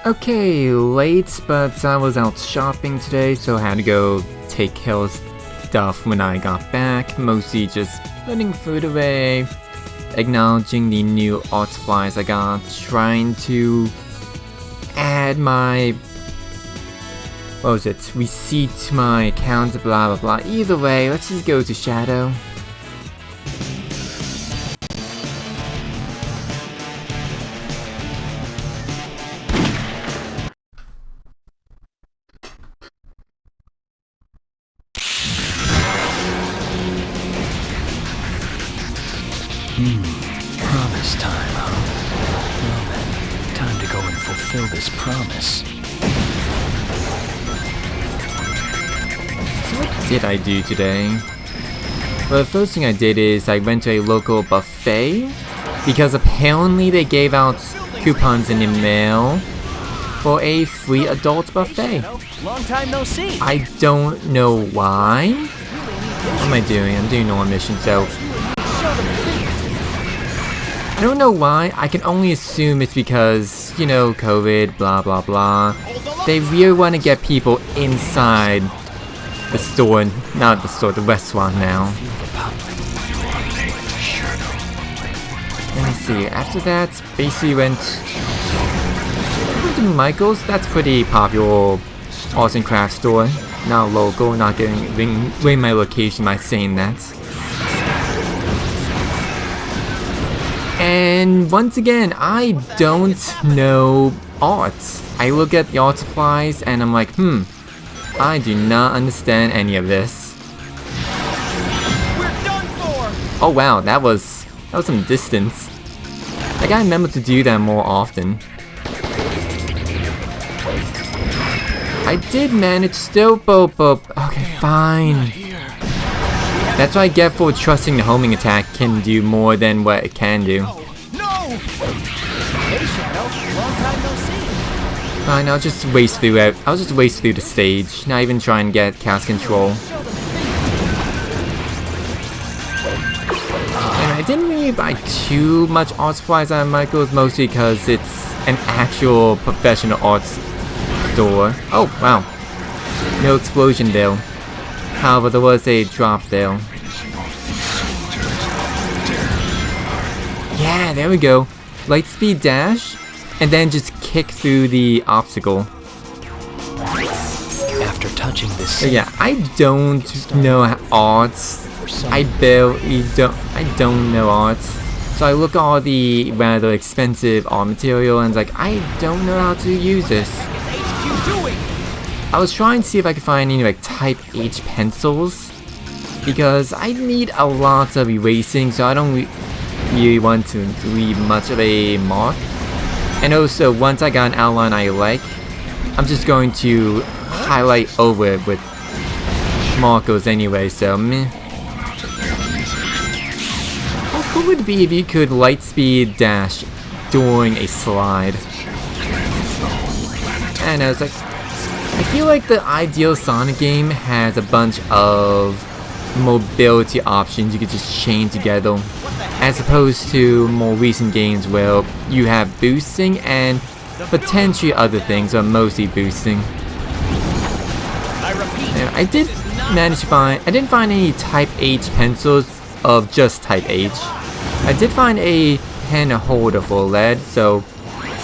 Okay, late, but I was out shopping today, so I had to go take care of stuff when I got back. Mostly just putting food away, acknowledging the new art supplies I got, trying to add my receipt to my account, blah blah blah. Either way, let's just go to Shadow. Promise time, huh? Well then, time to go and fulfill this promise. So what did I do today? Well, the first thing I did is I went to a local buffet, because apparently they gave out coupons in the mail for a free adult buffet. Long time no see. I don't know why. What am I doing? I'm doing normal mission, so I don't know why. I can only assume it's because, you know, COVID, blah blah blah. They really want to get people inside the store, not the store, the restaurant now. Let me see, after that, basically went to Michael's. That's pretty popular arts and crafts store. Not local, not getting ring my location by saying that. And once again, I don't know art. I look at the art supplies and I'm like, I do not understand any of this. We're done for. Oh wow, that was some distance. I gotta remember to do that more often. I did manage still, but okay, fine. That's what I get for trusting the homing attack can do more than what it can do. No! Hey Shadow, long time no see. Fine, I'll just race through it. I'll just race through the stage, not even try and get cast control. And I didn't really buy too much art supplies at Michael's, mostly because it's an actual professional arts store. Oh, wow. No explosion there. However, there was a drop there. Yeah, there we go. Lightspeed dash, and then just kick through the obstacle. After touching this. So yeah, I don't know arts. I don't know arts. So I look at all the rather expensive art material and it's like, I don't know how to use this. I was trying to see if I could find any like type H pencils, because I need a lot of erasing, so I don't really want to leave much of a mark. And also, once I got an outline I like, I'm just going to highlight over it with markers anyway, so meh. How cool would it be if you could lightspeed dash during a slide? And I was like, I feel like the ideal Sonic game has a bunch of mobility options you could just chain together, as opposed to more recent games where you have boosting and potentially other things, but mostly boosting. I did manage to find, I didn't find any type H pencils of just type H. I did find a pen holder for lead, so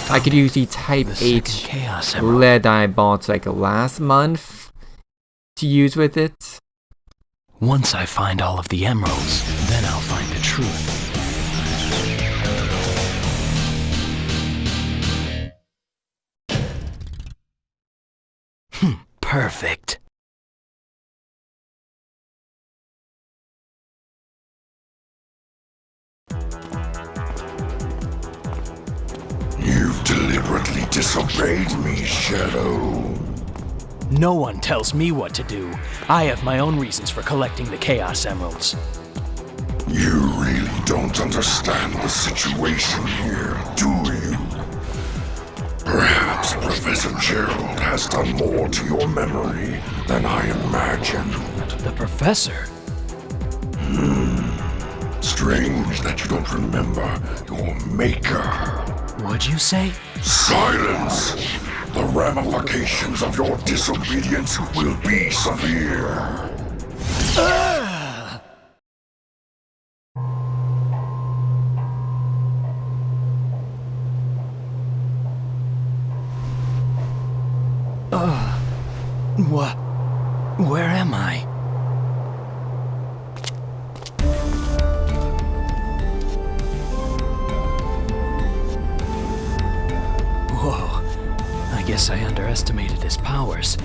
I could use the type H lead I bought like last month to use with it. Once I find all of the emeralds, then I'll find the truth. Perfect. You've deliberately disobeyed me, Shadow. No one tells me what to do. I have my own reasons for collecting the Chaos Emeralds. You really don't understand the situation here, do you? Perhaps Professor Gerald has done more to your memory than I imagined. The Professor? Strange that you don't remember your maker. What'd you say? Silence! The ramifications of your disobedience will be severe. Where am I? Whoa, I guess I underestimated his powers.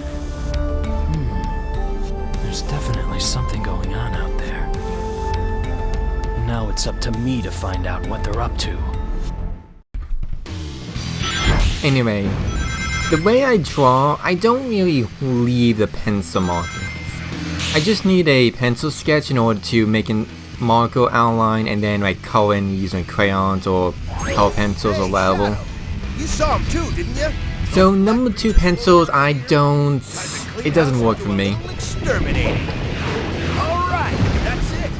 There's definitely something going on out there. Now it's up to me to find out what they're up to. Anyway, the way I draw, I don't really leave the pencil markings. I just need a pencil sketch in order to make a marker outline and then like color in using crayons or color pencils or whatever. You saw him too, didn't you? So number 2 pencils, it doesn't work for me. Exterminating. All right, that's it.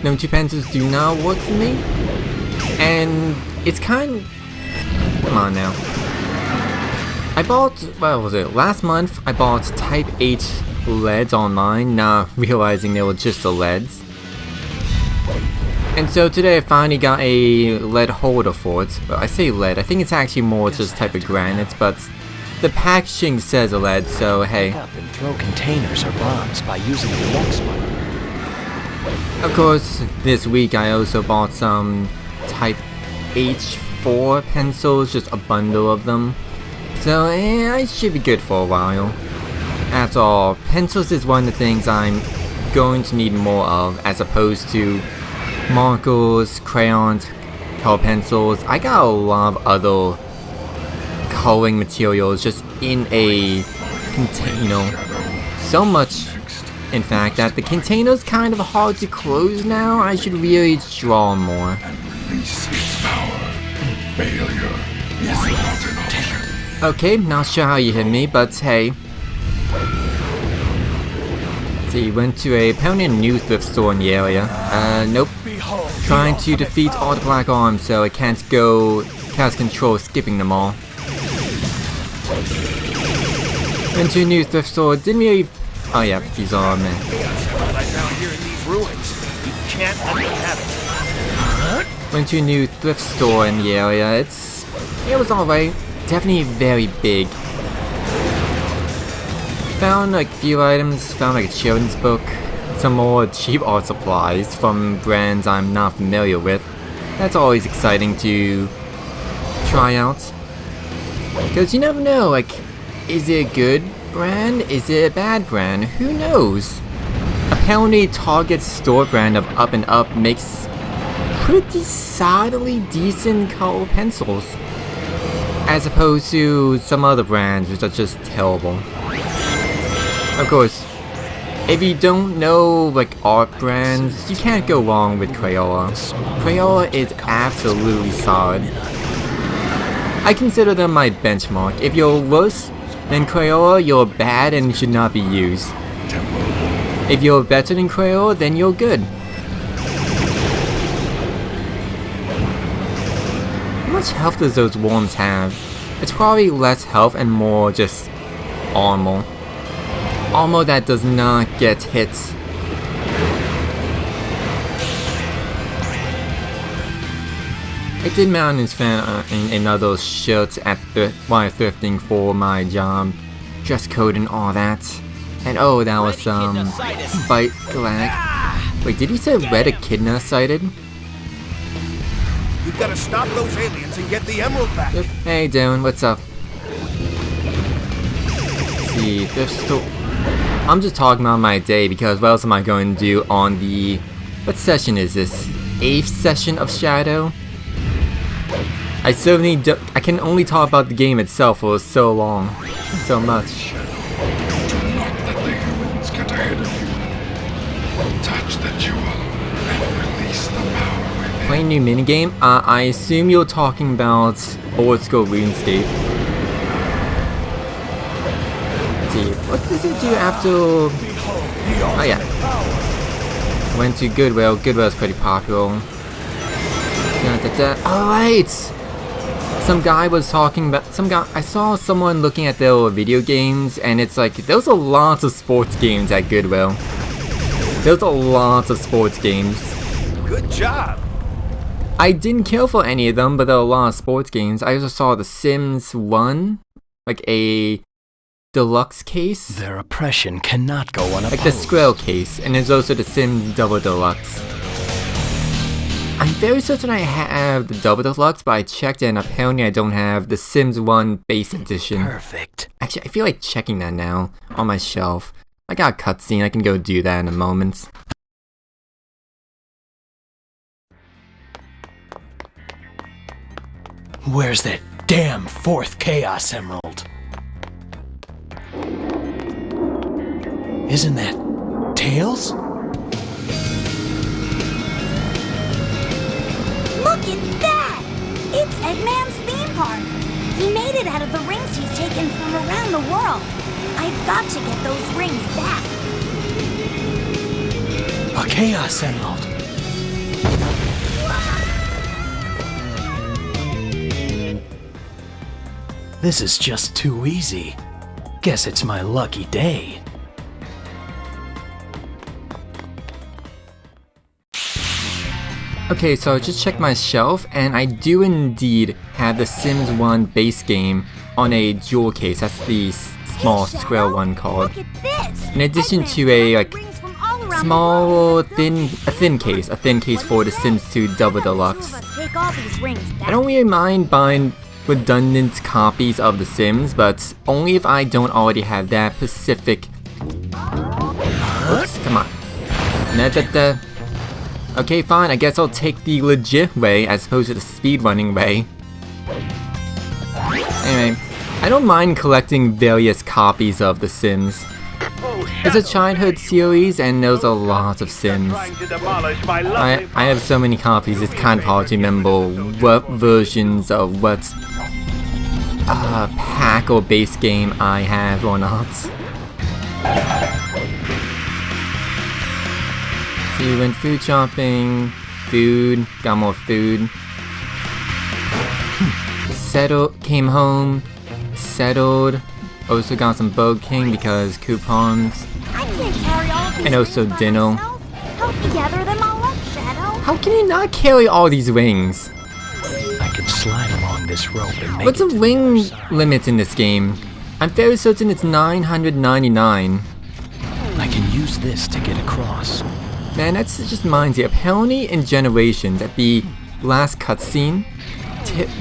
Number 2 pencils do not work for me. And it's come on now. I bought, what was it, last month I bought Type H LEDs online, not realizing they were just the LEDs. And so today I finally got a LED holder for it. Well, I say LED, I think it's actually more just type of granite, but the packaging says a LED, so hey. Pick up and throw containers or bombs by using the X button. Of course, this week I also bought some Type H4 pencils, just a bundle of them. So I should be good for a while. After all, pencils is one of the things I'm going to need more of, as opposed to markers, crayons, color pencils. I got a lot of other coloring materials just in a container. So much, in fact, that the container's kind of hard to close now. I should really draw more. Release its power. Failure is not an option. Okay, not sure how you hit me, but hey. See, went to apparently a new thrift store in the area. Nope. Trying to defeat all the black arms, so I can't go cast control skipping them all. Went to a new thrift store, didn't really... Oh yeah, these are men. I found here in these ruins. You can't let them have it. Went to a new thrift store in the area. It was alright. Definitely very big. Found like a few items, found like a children's book, some more cheap art supplies from brands I'm not familiar with. That's always exciting to try out. Because you never know, like, is it a good brand? Is it a bad brand? Who knows? Apparently Target's store brand of Up and Up makes pretty solidly decent color pencils, as opposed to some other brands which are just terrible. Of course, if you don't know like art brands, you can't go wrong with Crayola. Crayola is absolutely solid. I consider them my benchmark. If you're worse than Crayola, you're bad and should not be used. If you're better than Crayola, then you're good. How much health does those worms have? It's probably less health and more just armor. Armor that does not get hit. I did Mountains fan another shirt at while thrifting for my job. Dress code and all that. And oh, that was Spike Galactic. Wait, did he say Red Echidna sighted? We've got to stop those aliens and get the emerald back. Yep. Hey Dylan, what's up? Let's see, thrift store. I'm just talking about my day because what else am I going to do on the... What session is this? 8th session of Shadow? I certainly I can only talk about the game itself for so long. So much. Do not let the humans get ahead of you. Touch the jewel and release the power within. Playing new minigame? I assume you're talking about old school RuneScape. Let's see, what does it do after... Oh yeah. Went to Goodwill. Goodwill's pretty popular. Alright! some guy was talking about I saw someone looking at their video games, and it's like there's a lot of sports games at Goodwill. There's a lot of sports games. Good job. I didn't care for any of them, but there are a lot of sports games. I also saw The Sims 1, like a deluxe case. Their oppression cannot go unopposed. Like the Skrill case, and there's also The Sims Double Deluxe. I'm very certain I have the Double Deluxe, but I checked and apparently I don't have the Sims 1 base edition. Perfect. Actually, I feel like checking that now on my shelf. I got a cutscene, I can go do that in a moment. Where's that damn fourth Chaos Emerald? Isn't that Tails? Look at that! It's Eggman's theme park. He made it out of the rings he's taken from around the world. I've got to get those rings back. A Chaos Emerald. This is just too easy. Guess it's my lucky day. Okay, so I just checked my shelf, and I do indeed have the Sims 1 base game on a jewel case. That's the small square one called. Look at this! In addition Eggman's to a got like rings from all around small, the world. thin case for the Sims 2 Double Deluxe. Take all these rings back. I don't really mind buying redundant copies of The Sims, but only if I don't already have that specific. Oops, come on. Okay, fine, I guess I'll take the legit way as opposed to the speedrunning way. Anyway, I don't mind collecting various copies of The Sims. It's a childhood series and there's a lot of Sims. I have so many copies, it's kind of hard to remember what versions of what pack or base game I have or not. So you went food shopping, food, got more food. Settled, came home, settled. Also got some Burger King because coupons. I can't carry all of these And also rings by dinner. myself. Help me gather them all up, Shadow. How can you not carry all these rings? I can slide along this rope and make What's the it to the ring other side. limit in this game? I'm very certain it's 999. I can use this to get across. Man, that's just reminds me. Apparently in Generations, at the last cutscene,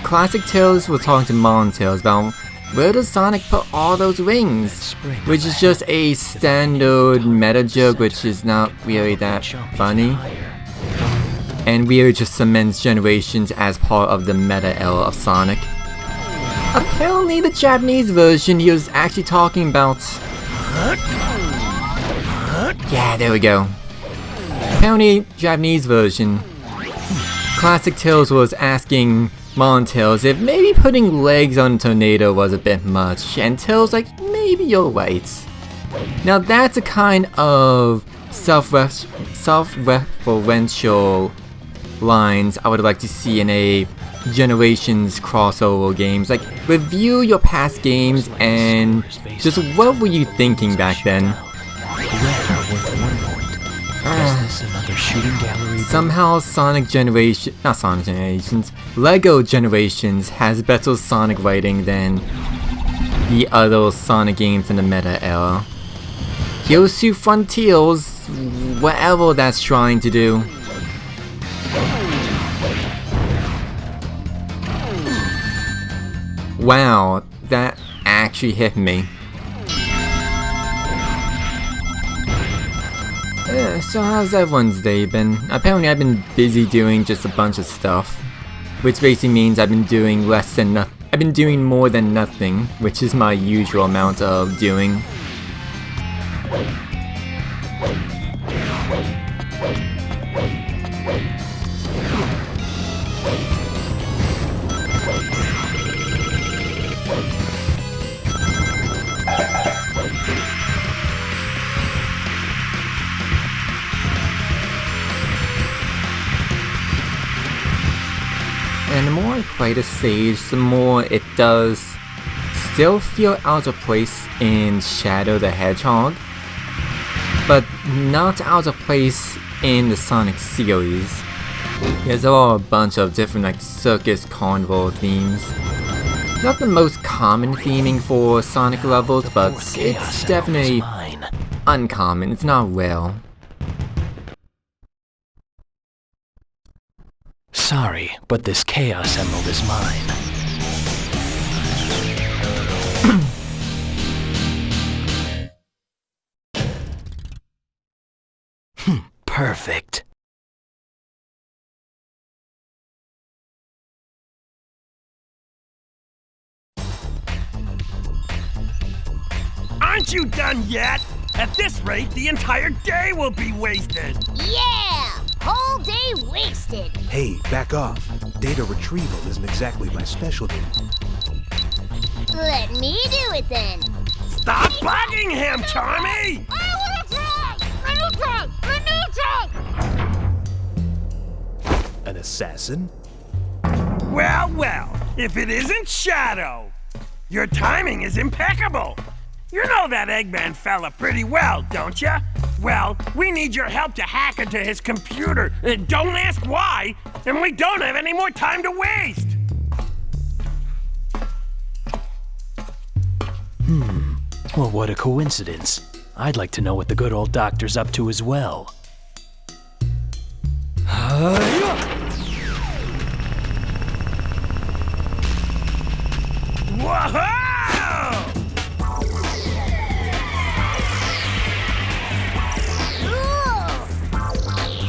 Classic Tails was talking to Mom Tails about where does Sonic put all those rings? Which is just a standard meta joke, which is not really that funny. And really just cements Generations as part of the meta era of Sonic. Apparently the Japanese version, he was actually talking about... Yeah, there we go. Apparently, Japanese version, Classic Tails was asking Mon Tails if maybe putting legs on Tornado was a bit much, and Tails like, maybe you're right. Now that's a kind of self-referential lines I would like to see in a Generations crossover games. Like, review your past games and just what were you thinking back then? Another shooting gallery. Somehow Lego Generations has better Sonic writing than the other Sonic games in the meta era. Heroes to Frontiers, whatever that's trying to do. Wow, that actually hit me. So how's everyone's day been? Apparently I've been busy doing just a bunch of stuff. Which basically means I've been doing less than nothing. I've been doing more than nothing, which is my usual amount of doing. and the more I play the stage, the more it does still feel out of place in Shadow the Hedgehog, but not out of place in the Sonic series. There's all a bunch of different like circus carnival themes. Not the most common theming for Sonic levels, but it's definitely uncommon. It's not rare. Sorry, but this Chaos Emerald is mine. Perfect. Aren't you done yet? At this rate, the entire day will be wasted. Yeah! Whole day wasted. Hey, back off. Data retrieval isn't exactly my specialty. Let me do it then. Stop bugging him, Tommy! I wanna try! A new try! An assassin? Well, well, if it isn't Shadow. Your timing is impeccable. You know that Eggman fella pretty well, don't ya? Well, we need your help to hack into his computer. Don't ask why, and we don't have any more time to waste. Well, what a coincidence. I'd like to know what the good old doctor's up to as well. Whoa!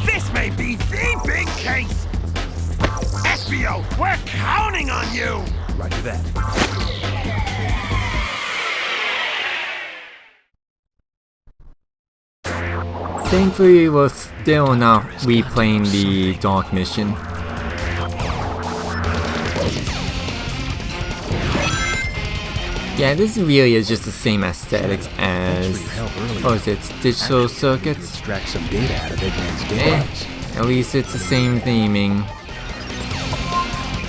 This may be the big case. Espio, we're counting on you. Roger that. Thankfully, we're still not replaying the Dark Mission. Yeah, this really is just the same aesthetics as, what was it, Digital Circuits? Extract some data out of Eggman's device. At least it's the same theming.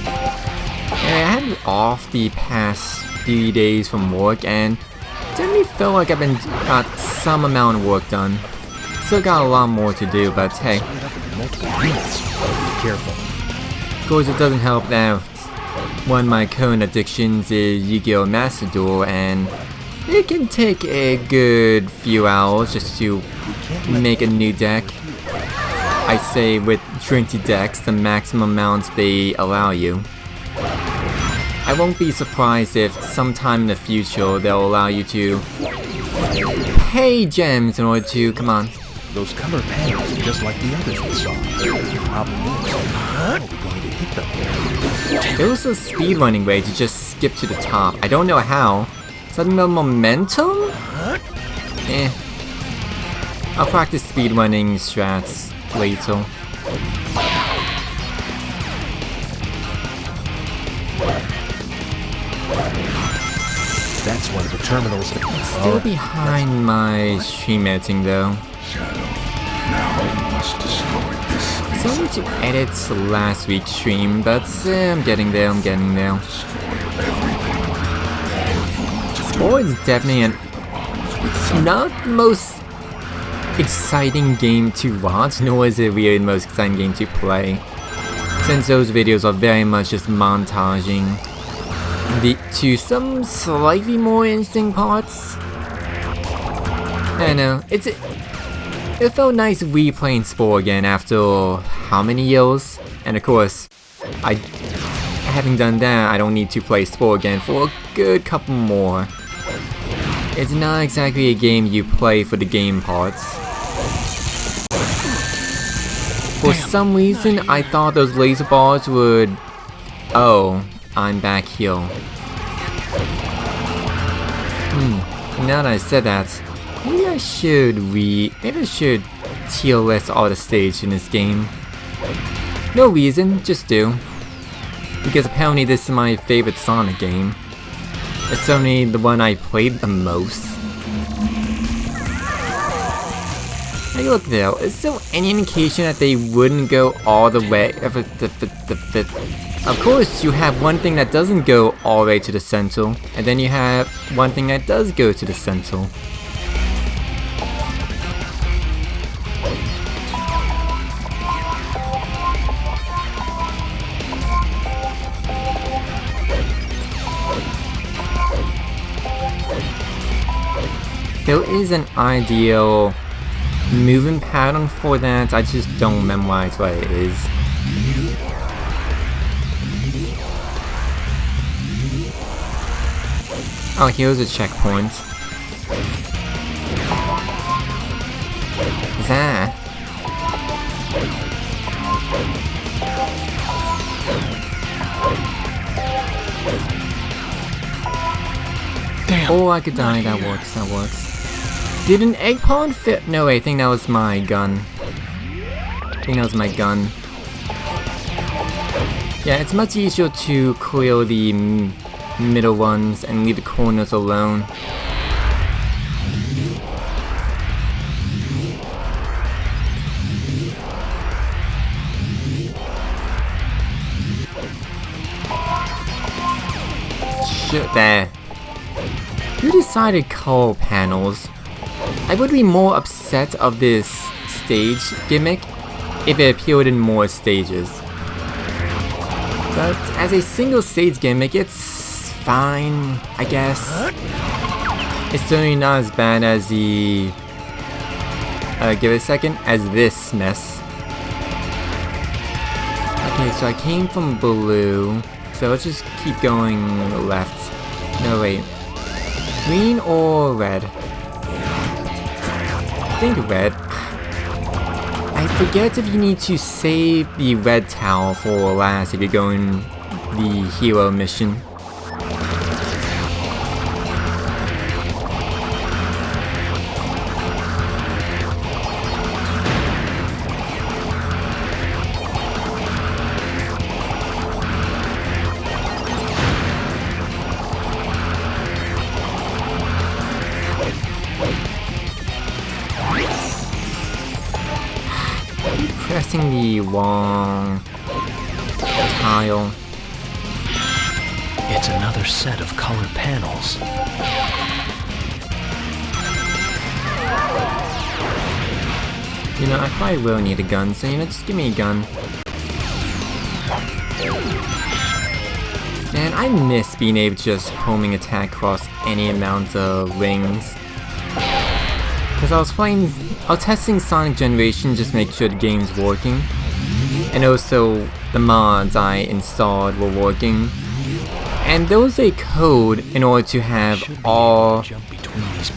Yeah, I had it off the past few days from work and definitely feel like I've got some amount of work done. Still got a lot more to do, but hey. Multiple units. Be careful. Of course, it doesn't help that one of my current addictions is Yu-Gi-Oh! Master Duel, and it can take a good few hours just to make a new deck. I say with 20 decks, the maximum amounts they allow you. I won't be surprised if sometime in the future they'll allow you to pay gems in order to, come on. Those color panels are just like the others we saw. The problem is, how are we going to hit them? There was a speedrunning way to just skip to the top. I don't know how. Is that the momentum? I'll practice speedrunning strats later. That's one of the terminals that... Still behind my stream editing though. Shadow, now you must destroy this. So I need to edit last week's stream, but I'm getting there, Spore is definitely not the most exciting game to watch, nor is it really the most exciting game to play. Since those videos are very much just montaging to some slightly more interesting parts. I know, it felt nice replaying Spore again after how many years? And of course, having done that, I don't need to play Spore again for a good couple more. It's not exactly a game you play for the game parts. For some reason, I thought those laser bars would... Oh, I'm back here. Now that I said that, maybe I should tier list all the stage in this game. No reason, just do. Because apparently this is my favorite Sonic game. It's only the one I played the most. Hey, look though, is there any indication that they wouldn't go all the way? Of course, you have one thing that doesn't go all the way to the center, and then you have one thing that does go to the center. There is an ideal movement pattern for that, I just don't memorize what it is. Oh, here's a checkpoint. That. Damn. Oh, I could die, that works, that works. Did an egg pod fit? No, I think that was my gun. Yeah, it's much easier to clear the middle ones and leave the corners alone. Shit, there. Who decided color panels? I would be more upset of this stage gimmick if it appeared in more stages. But as a single stage gimmick, it's fine, I guess. It's certainly not as bad as the... give it a second, as this mess. Okay, so I came from blue, so let's just keep going left. No, wait. Green or red? I think red. I forget if you need to save the red towel for last if you're going the hero mission. Pressing the wrong tile. It's another set of colored panels. You know, I probably will need a gun, so just give me a gun. Man, I miss being able to just homing attack across any amount of rings. Because I was testing Sonic Generation just to make sure the game's working. And also, the mods I installed were working. And there was a code in order to have all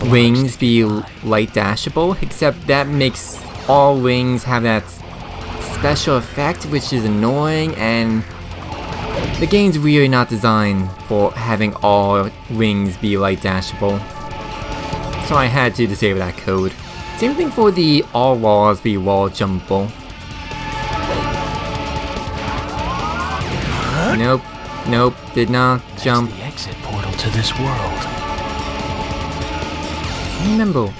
wings be light dashable, except that makes all wings have that special effect, which is annoying, and the game's really not designed for having all wings be light dashable. So I had to disable that code. Same thing for the all walls be wall jumpable. Nope, nope, did not jump. It's the exit portal to this world. Remember,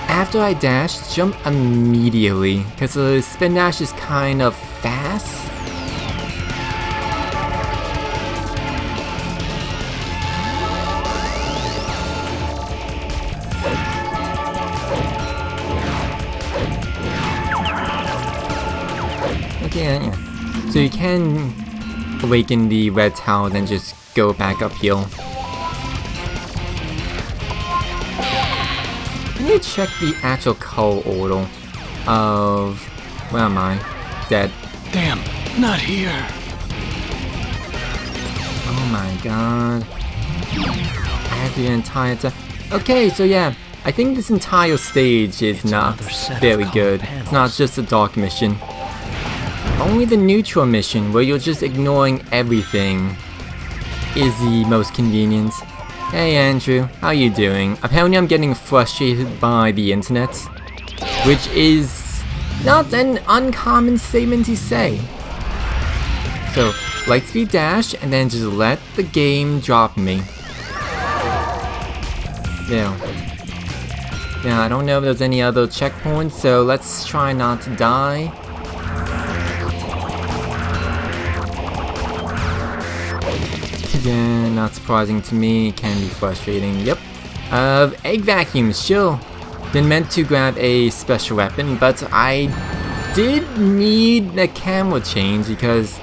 after I dash, jump immediately, because the spin dash is kind of fast. Okay, yeah. So you can awaken the red towel, then just go back uphill. I need to check the actual color order of... where am I? Dead. Damn, not here. Oh my god. I have the entire time. Okay, so yeah. I think this entire stage is not very good. It's not just a dark mission. Only the neutral mission, where you're just ignoring everything, is the most convenient. Hey Andrew, how you doing? Apparently I'm getting frustrated by the internet, which is not an uncommon statement to say. So, lightspeed dash, and then just let the game drop me. There. Now, I don't know if there's any other checkpoints, so let's try not to die. Again, not surprising to me, can be frustrating. Yep. Egg vacuum, sure. Didn't meant to grab a special weapon, but I did need a camera change because,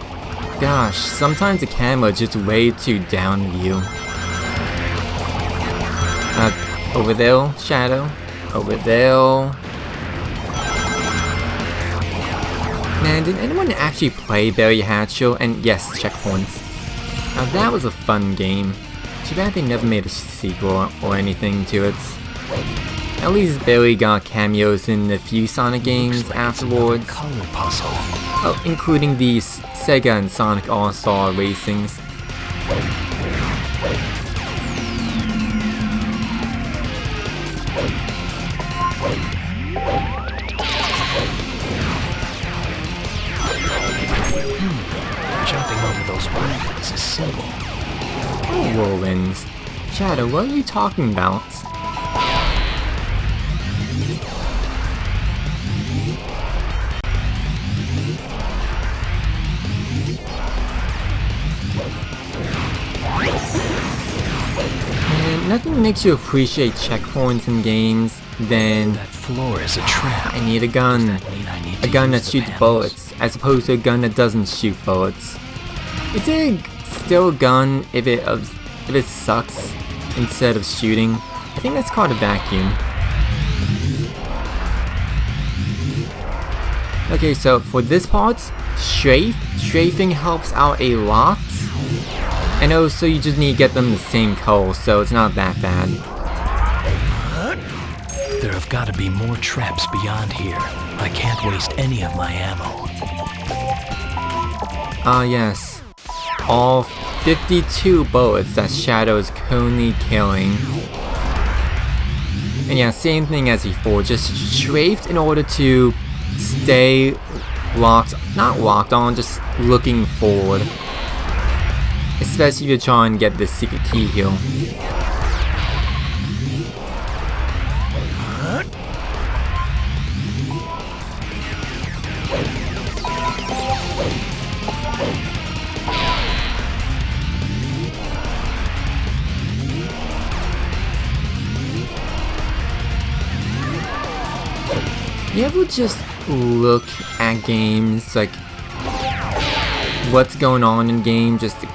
gosh, sometimes the camera is just way too down view. Over there, Shadow. Over there. Man, did anyone actually play Berry Hatcher? And yes, checkpoints. Now that was a fun game. Too bad they never made a sequel or anything to it. At least Berry got cameos in a few Sonic games afterwards. Color puzzle. Oh, including the Sega and Sonic All-Star Racings. Jumping over those whirlwinds is simple. Oh, whirlwinds. Shadow, what are you talking about? And nothing makes you appreciate checkpoints in games than That floor is a trap. I need a gun. Does that mean I need A to gun that use the shoots bamboos? bullets, as opposed to a gun that doesn't shoot bullets. Is it still a gun if it sucks instead of shooting? I think that's called a vacuum. Okay, so for this part, strafing helps out a lot. And also you just need to get them the same color, so it's not that bad. There have got to be more traps beyond here. I can't waste any of my ammo. Ah yes, all 52 bullets that Shadow is currently killing. And yeah, same thing as before, just strafed in order to stay locked, not locked on, just looking forward. Especially if you're trying to get the secret key here. You ever just look at games, like what's going on in game, just the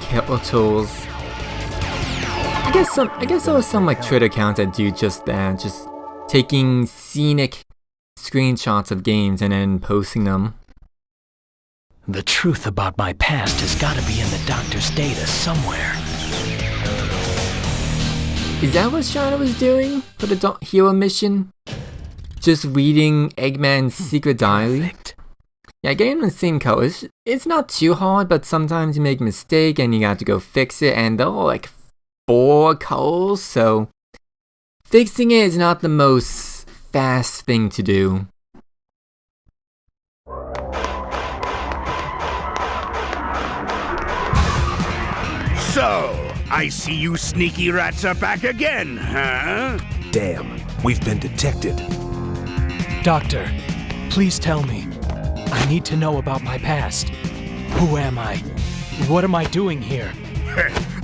tools? I guess there are some like Twitter accounts that do just that, just taking scenic screenshots of games and then posting them. The truth about my past has got to be in the doctor's data somewhere. Is that what Shadow was doing for the hero mission? Just reading Eggman's secret diary? Perfect. Yeah, getting the same colors. It's not too hard, but sometimes you make a mistake and you got to go fix it, and there are like 4 colors, so fixing it is not the most fast thing to do. So, I see you sneaky rats are back again, huh? Damn, we've been detected. Doctor, please tell me. I need to know about my past. Who am I? What am I doing here?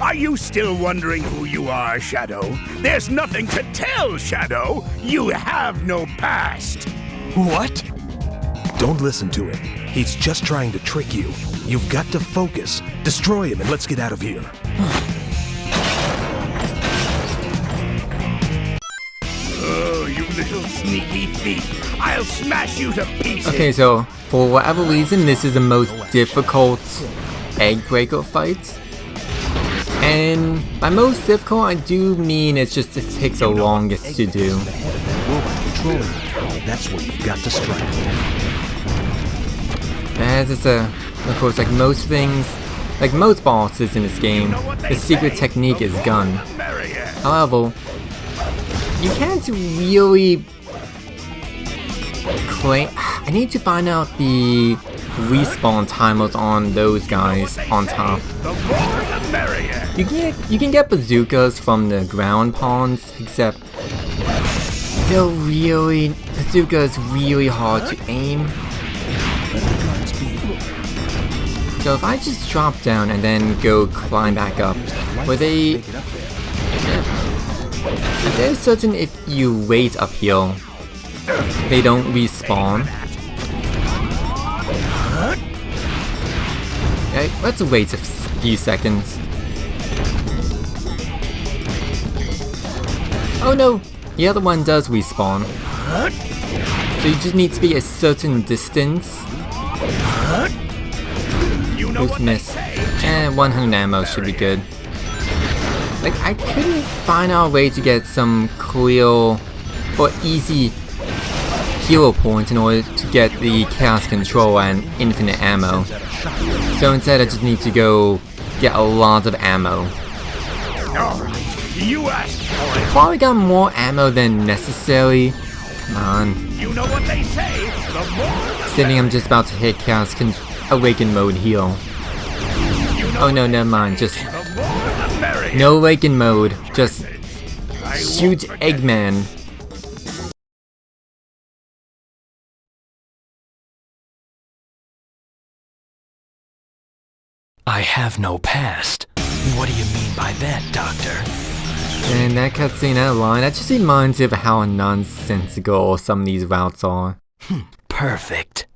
Are you still wondering who you are, Shadow? There's nothing to tell, Shadow. You have no past. What? Don't listen to him. He's just trying to trick you. You've got to focus. Destroy him and let's get out of here. Oh, you little sneaky thief. I'll smash you to pieces. Okay, so for whatever reason, this is the most difficult egg breaker fight. And by most difficult, I do mean it takes the longest to do. The head of that robot controlling you. That's where you've got to strike. As it's of course, like most things, like most bosses in this game, the secret technique is gun. However, you can't really claim. I need to find out the respawn timers on those guys on top. You can get bazookas from the ground pawns, except bazooka is really hard to aim. So if I just drop down and then go climb back up, were they... Is there certain if you wait up here, they don't respawn? Okay, let's wait a few seconds. Oh no! The other one does respawn. So you just need to be a certain distance. Oops, miss. And 100 ammo should be good. Like, I couldn't find our way to get some clear or easy hero points in order to get the Chaos Control and infinite ammo. So instead I just need to go get a lot of ammo. You asked for it. Probably got more ammo than necessary. Come on. You know what they say. The more the Sitting, I'm just about to hit Chaos Awaken mode here. Oh no, never mind. Just more the merrier. no Awaken mode. Just shoot Eggman. I have no past. What do you mean by that, Doctor? And that cutscene outline, that just reminds you of how nonsensical some of these routes are. Perfect.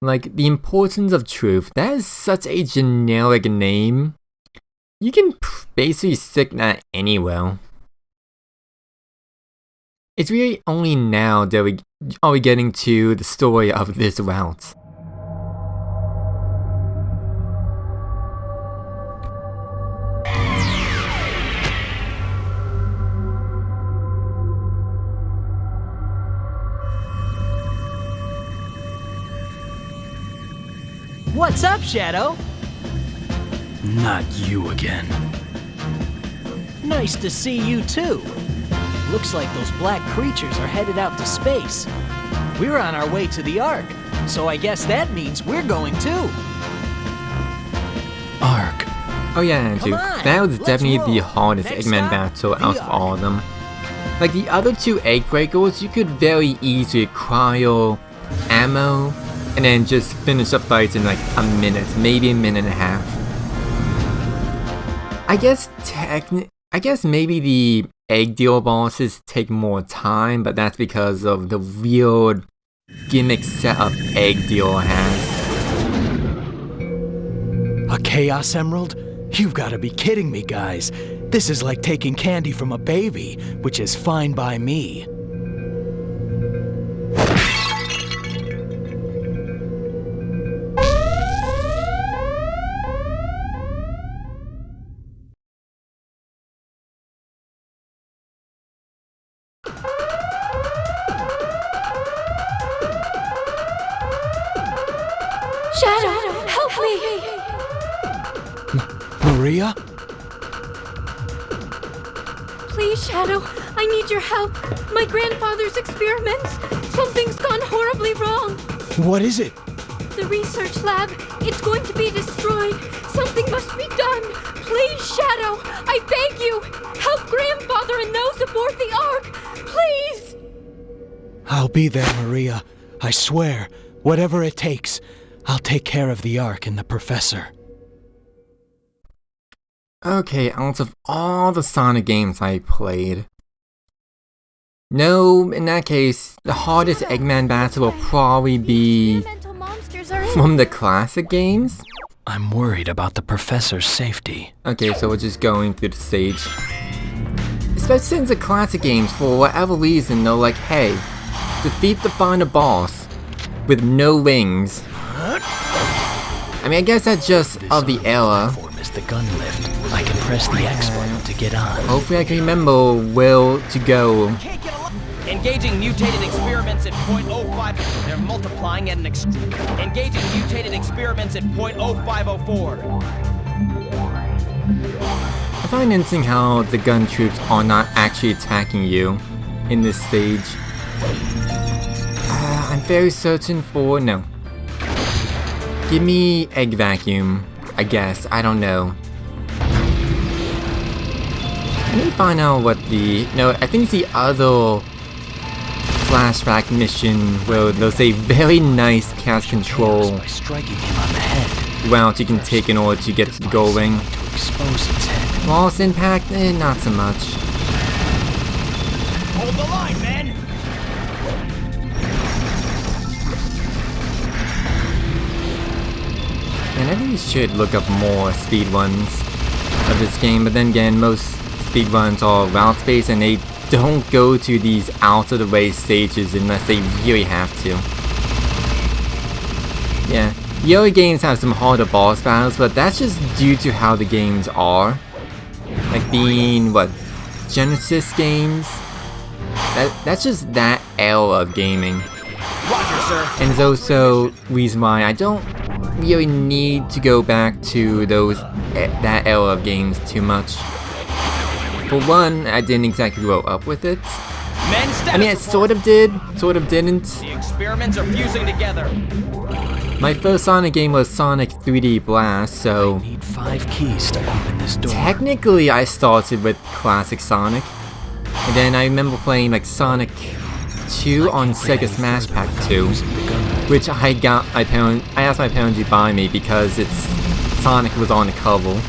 Like, the importance of truth, that is such a generic name. You can basically stick that anywhere. It's really only now that we are getting to the story of this route. What's up, Shadow? Not you again. Nice to see you too. Looks like those black creatures are headed out to space. We're on our way to the Ark, so I guess that means we're going too. Ark. Oh yeah, Andrew, on, that was let's definitely the roll. hardest Next Eggman stop, battle the out of all of them. Like the other two Egg Breakers, you could very easily cryo ammo and then just finish the fight in like a minute, maybe a minute and a half. I guess maybe the Egg Deal bosses take more time, but that's because of the weird gimmick setup Egg Deal has. A Chaos Emerald? You've got to be kidding me, guys. This is like taking candy from a baby, which is fine by me. Shadow, help me! Maria? Please, Shadow, I need your help. My grandfather's experiments. Something's gone horribly wrong. What is it? The research lab, it's going to be destroyed. Something must be done. Please, Shadow, I beg you, help Grandfather and those aboard the Ark. Please! I'll be there, Maria. I swear, whatever it takes, I'll take care of the Ark and the Professor. Okay, out of all the Sonic games I played, no, in that case, the hardest Eggman battle will probably be from the classic games. I'm worried about the Professor's safety. Okay, so we're just going through the stage. Especially since the classic games, for whatever reason, they're like, hey, defeat the final boss with no wings. I mean, I guess that's just of the era. Is the gun lift. I can press the X button to get on. Hopefully I can remember where to go. Engaging mutated experiments at 0.05. They're multiplying at an engaging mutated experiments at 0.0504. I find interesting how the gun troops are not actually attacking you in this stage. I'm very certain for no. Give me Egg Vacuum, I guess. I don't know. Let me find out what the... No, I think it's the other flashback mission where there's a very nice cast control By striking him on the head route you can take in order to get to the goal ring. to expose its head. Lost impact? Not so much. Hold the line, men! And I really should look up more speedruns of this game, but then again, most speedruns are route-based and they don't go to these out-of-the-way stages unless they really have to. Yeah, the other games have some harder boss battles, but that's just due to how the games are. Like being, what, Genesis games? That's just that era of gaming. Roger, sir. And it's also reason why I don't really need to go back to that era of games too much. For one, I didn't exactly grow up with it. Men, status I mean, I report. sort of did, sort of didn't. The experiments are fusing together. My first Sonic game was Sonic 3D Blast, so Need 5 keys to open this door. technically I started with classic Sonic. And then I remember playing like Sonic 2 on Sega Smash Pack 2, which I asked my parents to buy me because Sonic was on the cover.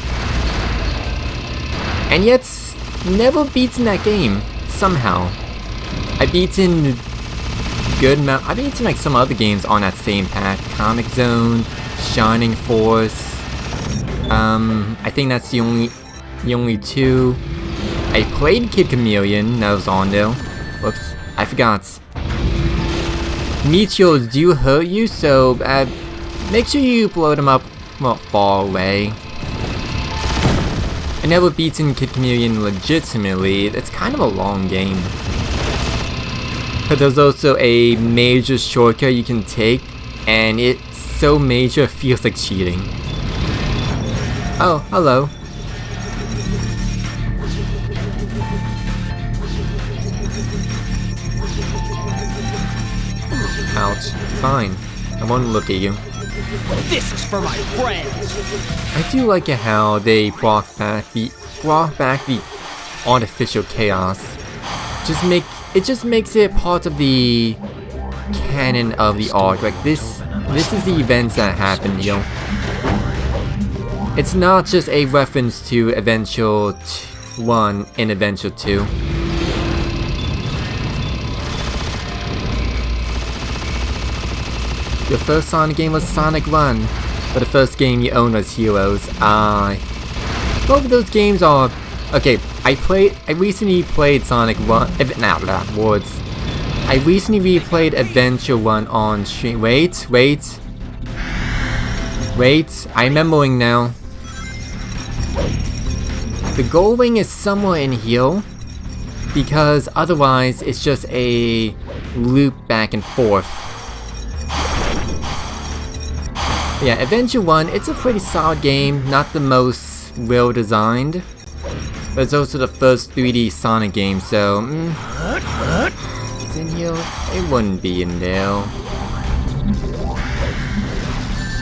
And yet, never beaten that game, somehow. I've beaten like some other games on that same pack. Comic Zone, Shining Force. I think that's the only two. I played Kid Chameleon, that was on there. Whoops, I forgot. Meteors do hurt you, so make sure you blow them up far away. I never beaten Kid Chameleon legitimately. It's kind of a long game. But there's also a major shortcut you can take, and it's so major it feels like cheating. Oh, hello. Ouch. Fine. I won't look at you. This is for my friends. I do like it how they brought back the artificial chaos. It just makes it part of the canon of the arc. Like this is the events that happen, you know. It's not just a reference to Adventure 1 and Adventure 2. Your first Sonic game was Sonic 1, but the first game you owned was Heroes. Both of those games are... Okay, I recently played Sonic 1... words. I recently replayed Adventure 1 on stream. Wait, I'm remembering now. The goal ring is somewhere in here, because otherwise it's just a loop back and forth. Yeah, Adventure 1, it's a pretty solid game, not the most well designed, but it's also the first 3D Sonic game, so... it's in here? It wouldn't be in there.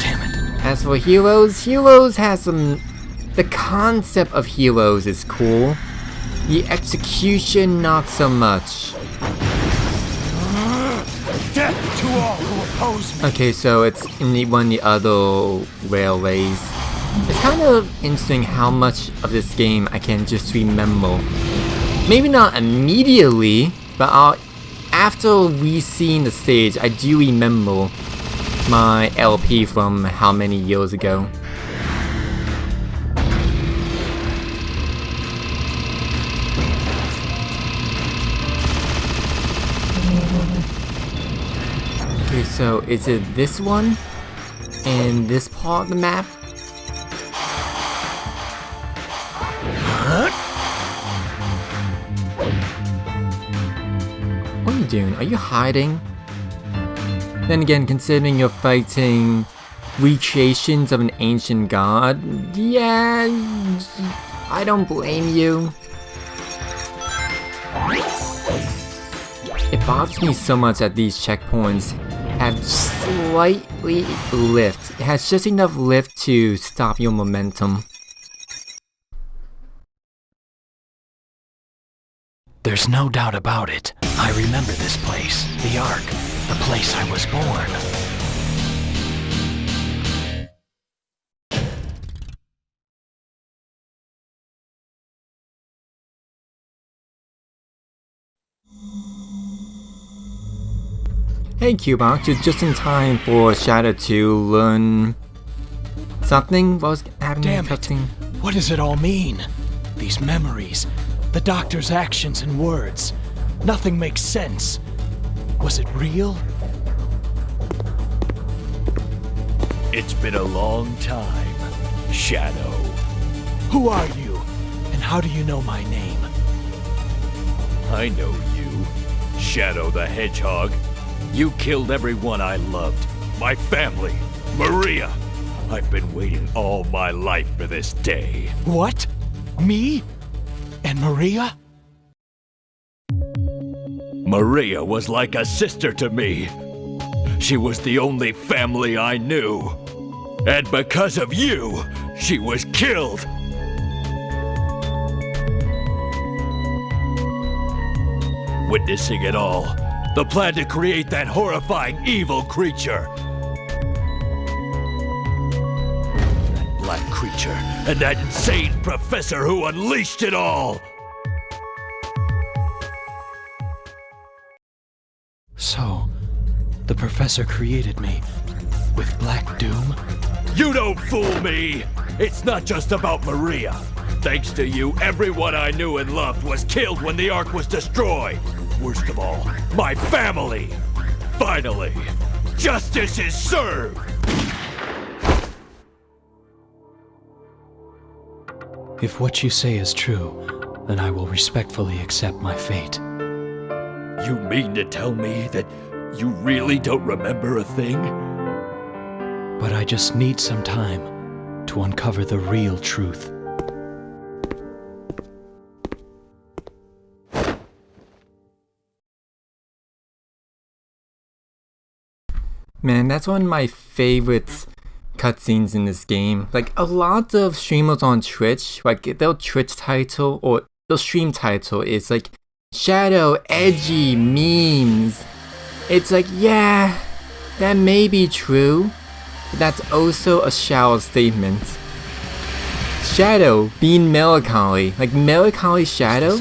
Damn it. As for Heroes, Heroes has some... The concept of Heroes is cool. The execution, not so much. Death to all who oppose me. Okay, so it's in one of the other railways. It's kind of interesting how much of this game I can just remember. Maybe not immediately, but after re-seeing the stage, I do remember my LP from how many years ago. Okay, so is it this one? In this part of the map? What are you doing? Are you hiding? Then again, considering you're fighting recreations of an ancient god, yeah, I don't blame you. It bothers me so much that these checkpoints have slightly lift. It has just enough lift to stop your momentum. There's no doubt about it. I remember this place, the Ark, the place I was born. Hey Cubebox, you're just in time for Shadow to learn something. What was happening? Damn it! What does it all mean? These memories, the doctor's actions and words. Nothing makes sense. Was it real? It's been a long time, Shadow. Who are you? And how do you know my name? I know you, Shadow the Hedgehog. You killed everyone I loved. My family, Maria. I've been waiting all my life for this day. What? Me? And Maria? Maria was like a sister to me. She was the only family I knew. And because of you, she was killed. Witnessing it all, the plan to create that horrifying evil creature. That black creature and that insane professor who unleashed it all. So, the professor created me with Black Doom? You don't fool me! It's not just about Maria. Thanks to you, everyone I knew and loved was killed when the Ark was destroyed. Worst of all, my family! Finally, justice is served! If what you say is true, then I will respectfully accept my fate. You mean to tell me that you really don't remember a thing? But I just need some time to uncover the real truth. Man, that's one of my favorite cutscenes in this game. Like, a lot of streamers on Twitch, like, their Twitch title or their stream title is like, Shadow, edgy, memes. It's like, yeah, that may be true, but that's also a shallow statement. Shadow being melancholy, like melancholy Shadow,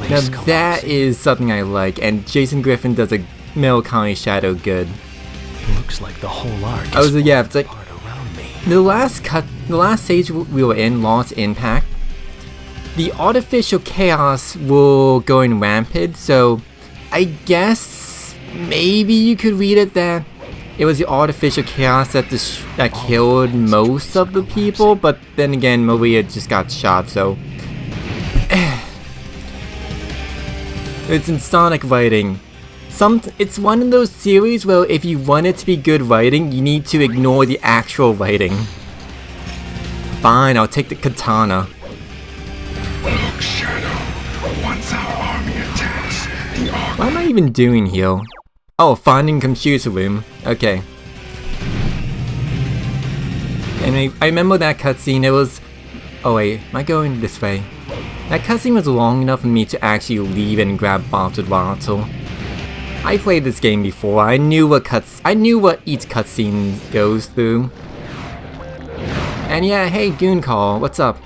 now that is something I like, and Jason Griffin does a melancholy Shadow good. It looks like the whole arc is it's like around me. the last stage we were in, Lost Impact. The artificial chaos will go in rampant, so I guess maybe you could read it that it was the artificial chaos that killed most of the people, but then again, Maria just got shot, so it's in Sonic writing. It's one of those series where if you want it to be good writing, you need to ignore the actual writing. Fine, I'll take the katana. Look, Shadow. Once our army attacks, the Ark... What am I even doing here? Oh, finding computer room. Okay. And I remember that cutscene, it was... Oh wait, am I going this way? That cutscene was long enough for me to actually leave and grab Bottled Water. I played this game before, I knew what each cutscene goes through. And yeah, hey Gooncall, what's up?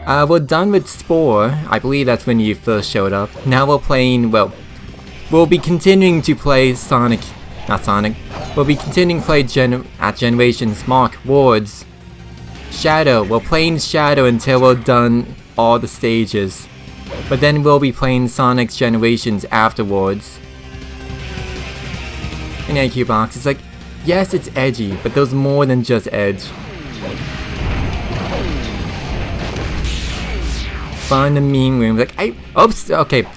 We're done with Spore. I believe that's when you first showed up. Now we're playing, well, we'll be continuing to play we'll be continuing to play at Generations Mark Wards. Shadow, we're playing Shadow until we're done all the stages. But then we'll be playing Sonic's Generations afterwards. And AQ-Box, it's like, yes, it's edgy, but there's more than just edge. Find the meme room. Like, oops, okay,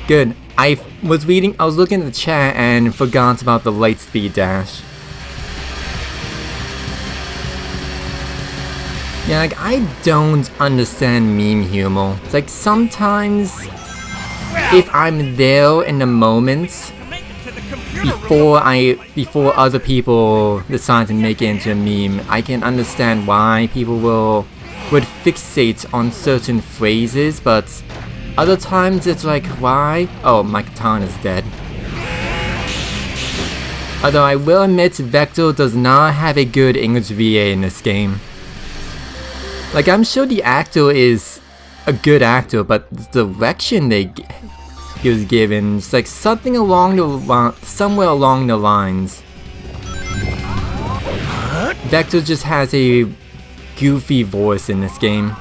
good. I was looking at the chat and forgot about the Lightspeed dash. Yeah, like, I don't understand meme humor. It's like, sometimes, if I'm there in the moment, before other people decide to make it into a meme, I can understand why people would fixate on certain phrases, but Other times it's like, why? Oh, my katana's dead. Although I will admit Vector does not have a good English VA in this game. Like, I'm sure the actor is a good actor, but the direction he was given is like something along the somewhere along the lines. Vector just has a goofy voice in this game.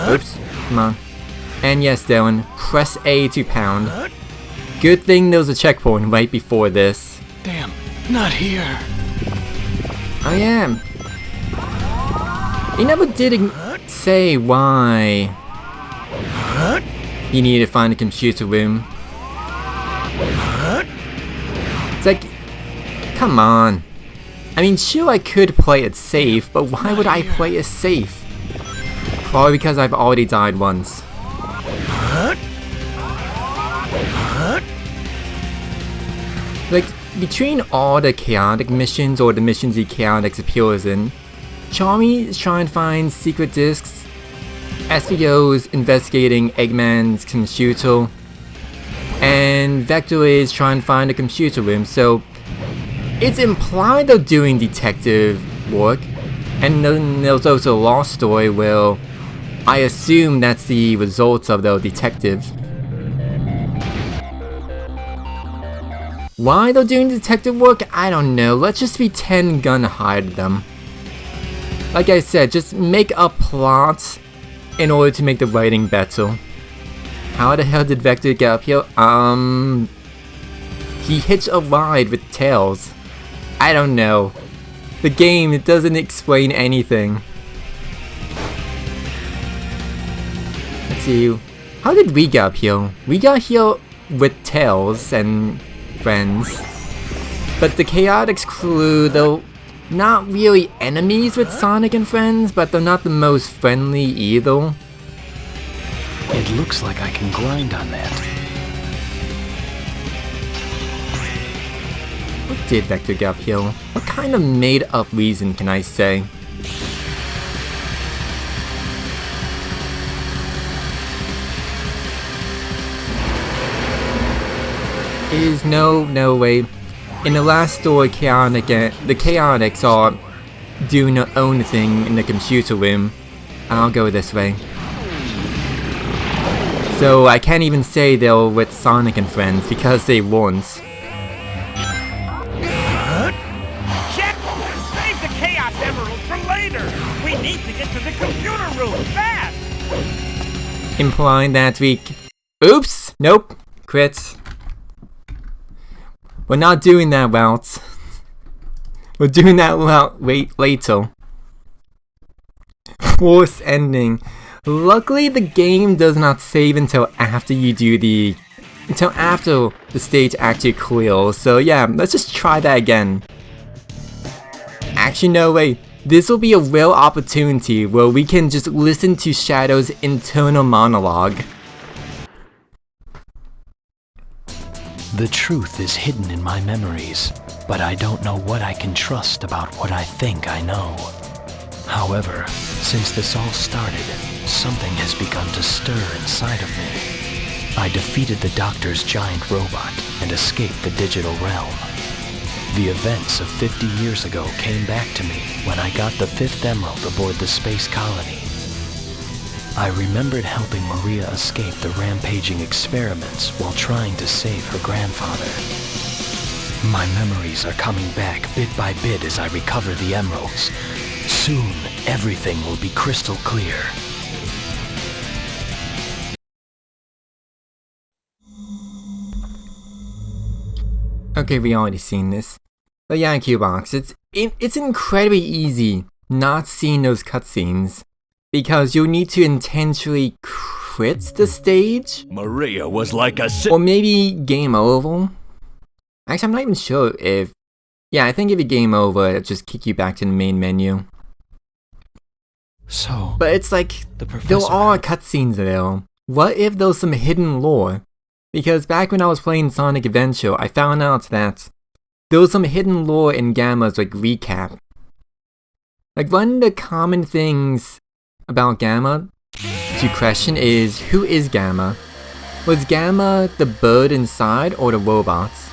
Oops, come on. And yes, Dylan, press A to pound. Good thing there was a checkpoint right before this. Damn, not here. I am. He never did say why he needed to find a computer room. It's like, come on. I mean, sure I could play it safe, but why would I play it safe? Probably because I've already died once. Like, between all the chaotic missions or the missions the chaotic appears in, Charmy is trying to find secret discs, SVO's investigating Eggman's computer, and Vector is trying to find a computer room, so it's implied they're doing detective work, and then there's also a Lost story where I assume that's the results of the detective. Why they're doing detective work? I don't know. Let's just pretend Gun hired them. Like I said, just make a plot in order to make the writing better. How the hell did Vector get up here? He hitched a ride with Tails. I don't know. The game, it doesn't explain anything. Let's see. How did we get up here? We got here with Tails and friends. But the Chaotix crew, though not really enemies with Sonic and friends, but they're not the most friendly either. It looks like I can grind on that. What did Vector get up here? What kind of made up reason can I say? Is no way. In the last story, the Chaotix are doing their own thing in the computer room. I'll go this way. So I can't even say they're with Sonic and friends because they weren't. Check! Save the Chaos Emerald for later! We need to get to the computer room fast! Implying that we... Oops! Nope. Quit. We're not doing that route. We're doing that route later. Worst ending. Luckily, the game does not save until after you do the... until after the stage actually clears. So yeah, let's just try that again. Actually, no way. This will be a real opportunity where we can just listen to Shadow's internal monologue. The truth is hidden in my memories, but I don't know what I can trust about what I think I know. However, since this all started, something has begun to stir inside of me. I defeated the Doctor's giant robot and escaped the digital realm. The events of 50 years ago came back to me when I got the 5th Emerald aboard the space colony. I remembered helping Maria escape the rampaging experiments while trying to save her grandfather. My memories are coming back bit by bit as I recover the emeralds. Soon, everything will be crystal clear. Okay, we already seen this. But yeah, Q-Box, it's incredibly easy not seeing those cutscenes. Because you'll need to intentionally quit the stage? Maria was like a or maybe game over? Actually, I'm not even sure if... Yeah, I think if you game over, it'll just kick you back to the main menu. So... But it's like, there are cutscenes there. What if there's some hidden lore? Because back when I was playing Sonic Adventure, I found out that there was some hidden lore in Gamma's like recap. Like one of the common things about Gamma to question is, who is Gamma? Was Gamma the bird inside or the robots?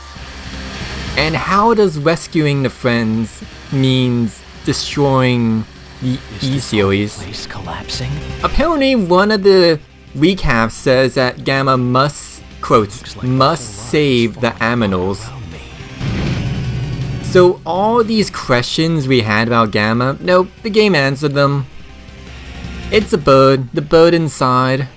And how does rescuing the friends means destroying the E-series? Place collapsing? Apparently one of the recaps says that Gamma must, quotes, must save the Aminals. So all these questions we had about Gamma, nope, the game answered them. It's a bird, the bird inside.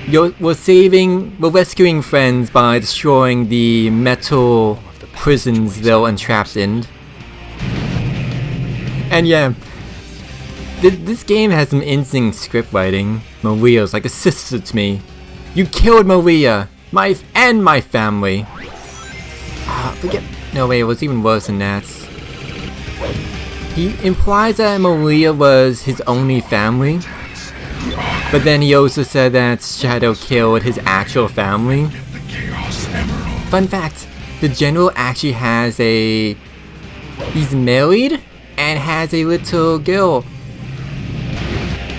We're rescuing friends by destroying the metal prisons they're entrapped in. And yeah, this game has some insane script writing. Maria's like a sister to me. You killed Maria, my family. Forget. No way, it was even worse than that. He implies that Maria was his only family, but then he also said that Shadow killed his actual family. Fun fact, the general actually has he's married and has a little girl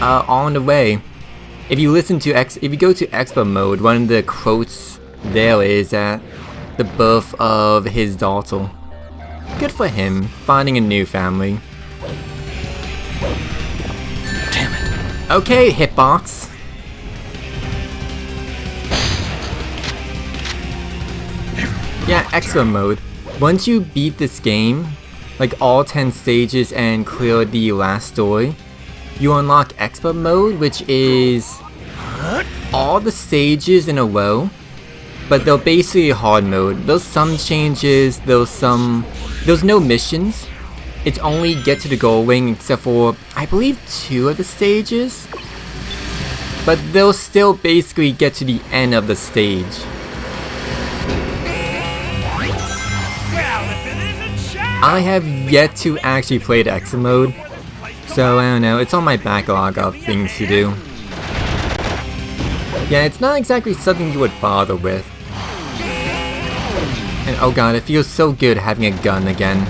on the way. If you go to expert mode, one of the quotes there is that the birth of his daughter. Good for him, finding a new family. Damn it. Okay, Hitbox. Yeah, expert mode. Once you beat this game, like all 10 stages and clear the last story, you unlock expert mode, which is all the stages in a row, but they're basically hard mode. There's some changes, there's no missions. It's only get to the goal ring except for, I believe, 2 of the stages. But they'll still basically get to the end of the stage. I have yet to actually play the extra mode, so I don't know, it's on my backlog of things to do. Yeah, it's not exactly something you would bother with. And oh god, it feels so good having a gun again.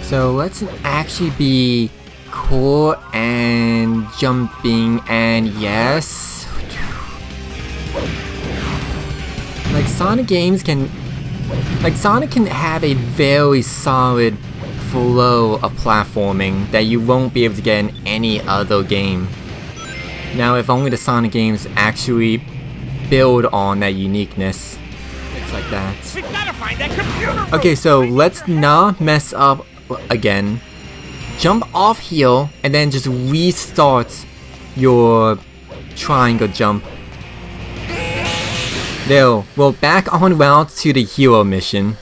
So let's actually be cool and jumping and yes. Like Sonic games can have a very solid flow of platforming that you won't be able to get in any other game. Now if only the Sonic games actually build on that uniqueness. It's like that. We gotta find that computer. Okay, so let's not mess up again. Jump off here and then just restart your triangle jump. There, we're back on route to the hero mission.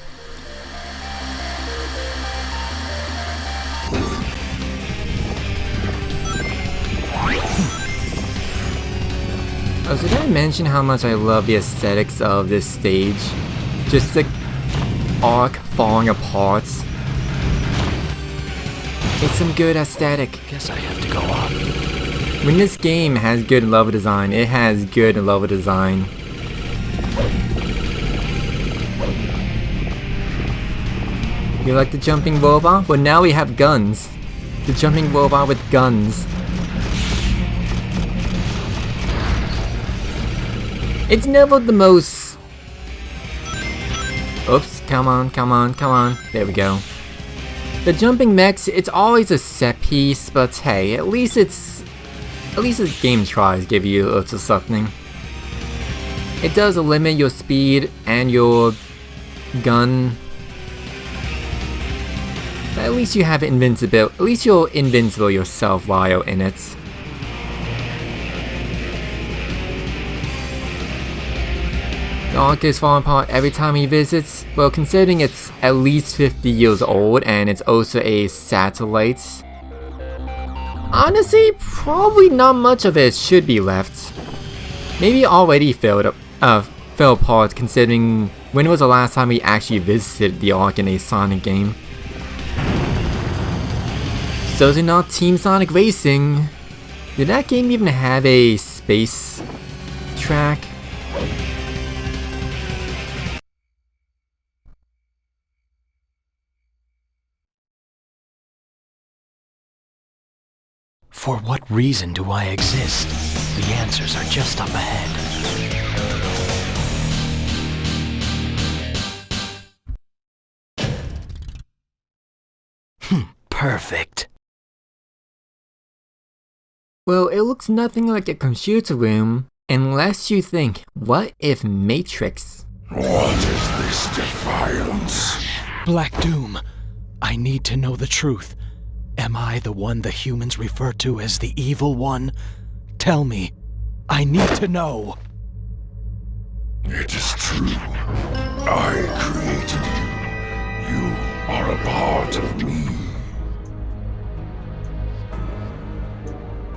Oh, so did I mention how much I love the aesthetics of this stage? Just the arc falling apart. It's some good aesthetic. Guess I have to go on. When this game has good level design, it has good level design. You like the jumping robot? Well, now we have guns. The jumping robot with guns. It's never the most... Oops, come on, come on, come on. There we go. The jumping mechs, it's always a set piece, but hey, at least the game tries give you a little something. It does limit your speed and your gun. But at least you have invincibility. At least you're invincible yourself while you're in it. The arc is falling apart every time he visits. Well, considering it's at least 50 years old and it's also a satellite. Honestly, probably not much of it should be left. Maybe already fell apart considering when was the last time we actually visited the arc in a Sonic game. Certainly not Team Sonic Racing. Did that game even have a space track? For what reason do I exist? The answers are just up ahead. Perfect. Well, it looks nothing like a computer room, unless you think, what if Matrix? What is this defiance? Black Doom, I need to know the truth. Am I the one the humans refer to as the evil one? Tell me. I need to know. It is true. I created you. You are a part of me.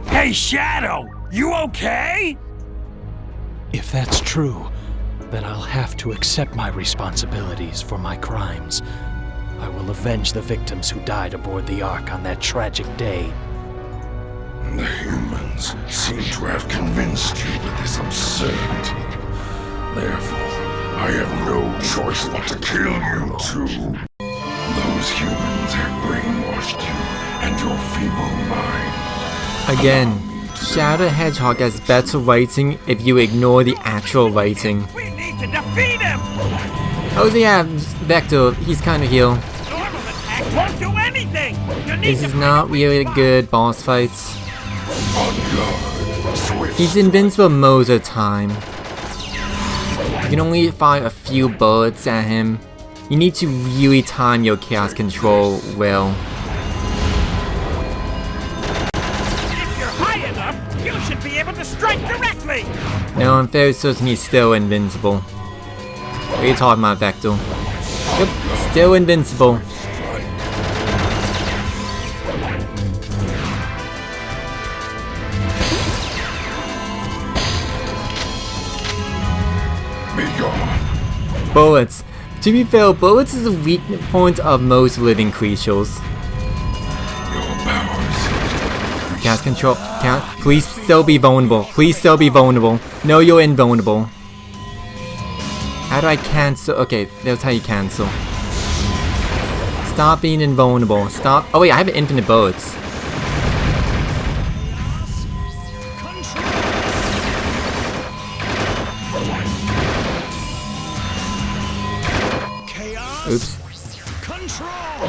Hey, Shadow! You okay? If that's true, then I'll have to accept my responsibilities for my crimes. I will avenge the victims who died aboard the Ark on that tragic day. The humans seem to have convinced you with this absurdity. Therefore, I have no choice but to kill you too. Those humans have brainwashed you and your feeble mind. Again, Shadow the Hedgehog has better writing if you ignore the actual writing. We need to defeat him! Oh yeah, Vector, he's kinda healed. Normal attack won't do anything! You need This to is not really a good boss fight. He's invincible most of the time. You can only fire a few bullets at him. You need to really time your chaos control well. You should be able to strike directly! No, I'm very certain he's still invincible. What are you talking about, Vector? Yep, still invincible. Bullets. To be fair, bullets is a weak point of most living creatures. Chaos control. Please still be vulnerable. Please still be vulnerable. No, you're invulnerable. How do I cancel? Okay, that's how you cancel. Stop being invulnerable. Stop. Oh wait, I have infinite bullets. Oops.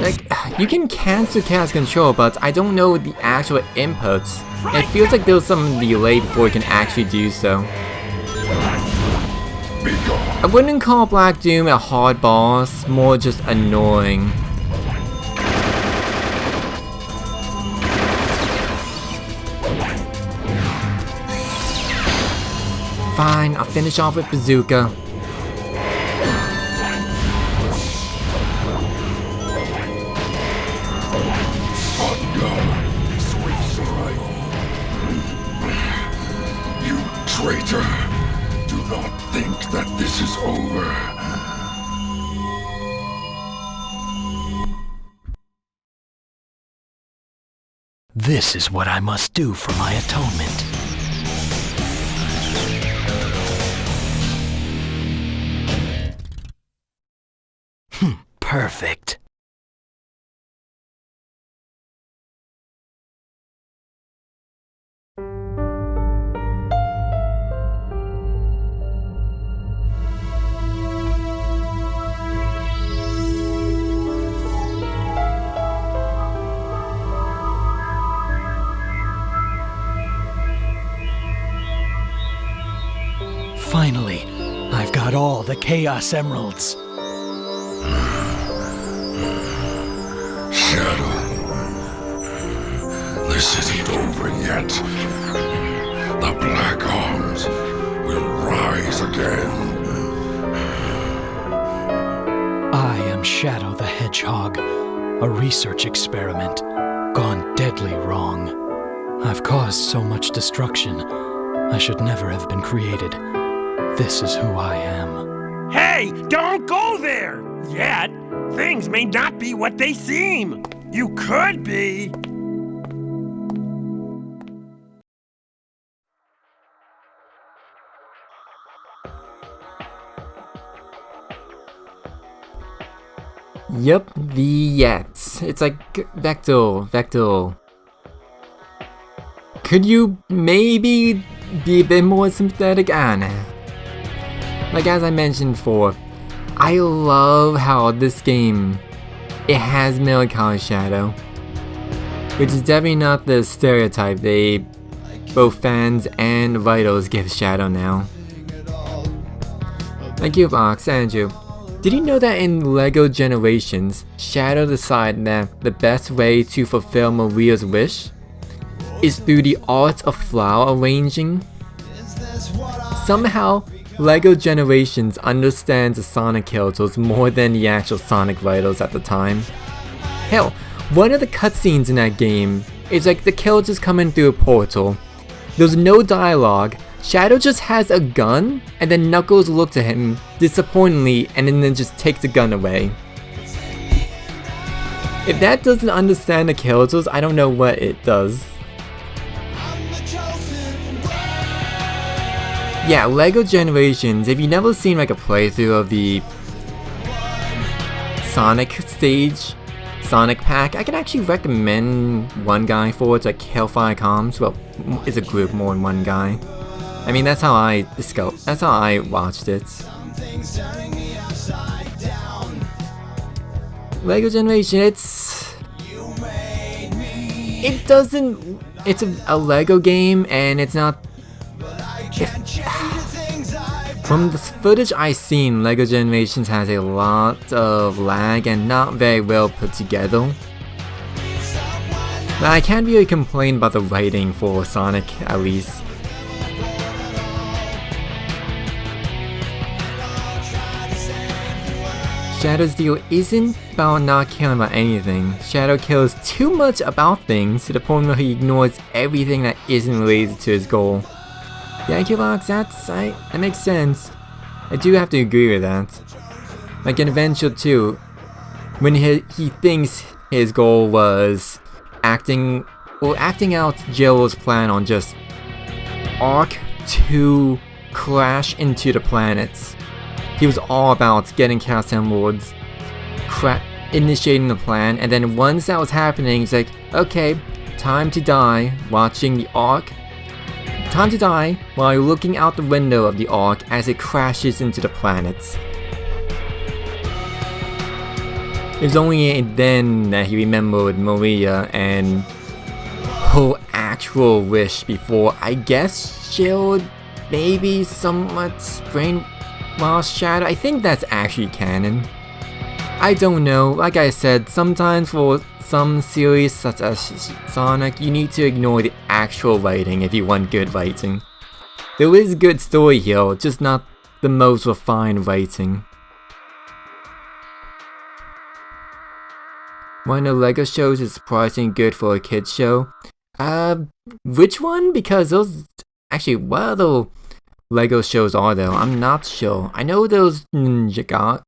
Like, you can cancel chaos control, but I don't know the actual inputs. It feels like there's some delay before you can actually do so. I wouldn't call Black Doom a hard boss, more just annoying. Fine, I'll finish off with Bazooka. Traitor, do not think that this is over. This is what I must do for my atonement. Perfect. Finally, I've got all the Chaos Emeralds. Shadow, this isn't over yet. The Black Arms will rise again. I am Shadow the Hedgehog, a research experiment gone deadly wrong. I've caused so much destruction. I should never have been created. This is who I am. Hey, don't go there! Yet, things may not be what they seem. You could be. Yep, the yet. It's like Vector. Could you maybe be a bit more sympathetic? I don't know. Like as I mentioned before, I love how this game, it has melancholy Shadow, which is definitely not the stereotype they, both fans and writers, give Shadow now. Thank you, Fox. Andrew, did you know that in LEGO Generations, Shadow decided that the best way to fulfill Maria's wish is through the art of flower arranging? Somehow, LEGO Generations understands the Sonic characters more than the actual Sonic writers at the time. Hell, one of the cutscenes in that game is like the characters coming through a portal. There's no dialogue, Shadow just has a gun, and then Knuckles looks at him disappointingly and then just takes the gun away. If that doesn't understand the characters, I don't know what it does. Yeah, LEGO Generations, if you've never seen like a playthrough of the Sonic stage, Sonic Pack, I can actually recommend one guy for it. It's like Hellfire Comms. Well, it's a group more than one guy. I mean, that's how I watched it. LEGO Generation, it's a LEGO game, and it's not. From the footage I've seen, LEGO Generations has a lot of lag and not very well put together. But I can't really complain about the writing for Sonic, at least. Shadow's deal isn't about not caring about anything. Shadow cares too much about things to the point where he ignores everything that isn't related to his goal. Yeah, Kilox, that makes sense. I do have to agree with that. Like in Adventure 2, when he thinks his goal was acting out Jill's plan on just Arc to crash into the planets. He was all about getting Chaos Emeralds, initiating the plan, and then once that was happening, he's like, okay, time to die, watching the Arc. Time to die while looking out the window of the Ark as it crashes into the planets. It was only then that he remembered Maria and her actual wish before, I guess, she'll maybe somewhat brainwash Shadow. I think that's actually canon. I don't know, like I said, sometimes for some series such as Sonic, you need to ignore the actual writing if you want good writing. There is good story here, just not the most refined writing. One of the LEGO shows is surprisingly good for a kids show. Which one? Because those... Actually, what other LEGO shows are there? I'm not sure. I know there's Ninjago,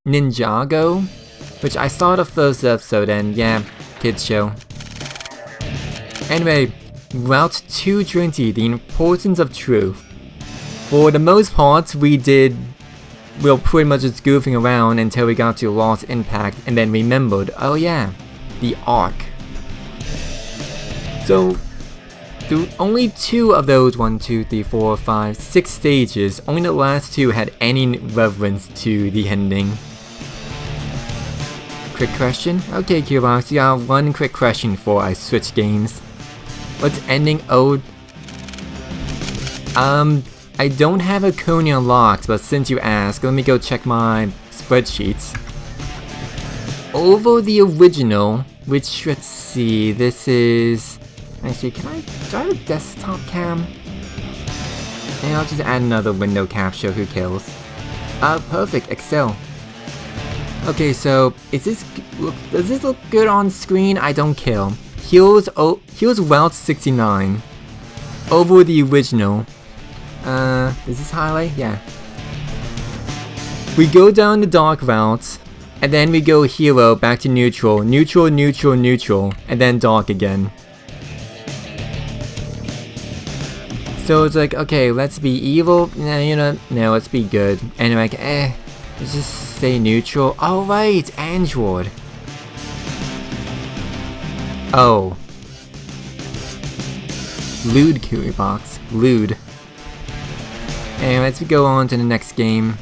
which I saw the first episode and yeah, kids show. Anyway, Route 220, the importance of truth. For the most part, we were pretty much just goofing around until we got to Lost Impact and then remembered, oh yeah, the Ark. So, only 2 of those 1, 2, 3, 4, 5, 6 stages, only the last 2 had any reference to the ending. Quick question? Okay, Kirox, you got one quick question before I switch games. What's ending owed? I don't have a Coney unlocked, but since you asked, let me go check my spreadsheets. Over the original, which, let's see, this is... Actually, do I have a desktop cam? And I'll just add another window capture, who cares? Perfect, Excel. Okay, so does this look good on screen? I don't care. Here's Route 69. Over the original. Is this highlight? Yeah. We go down the dark route, and then we go hero back to neutral, neutral, neutral, neutral, and then dark again. So it's like, okay, let's be evil. Nah, you know, no, let's be good. And like, let's just stay neutral. Oh right, Android. Lewd Killer Box. Lewd. And let's go on to the next game.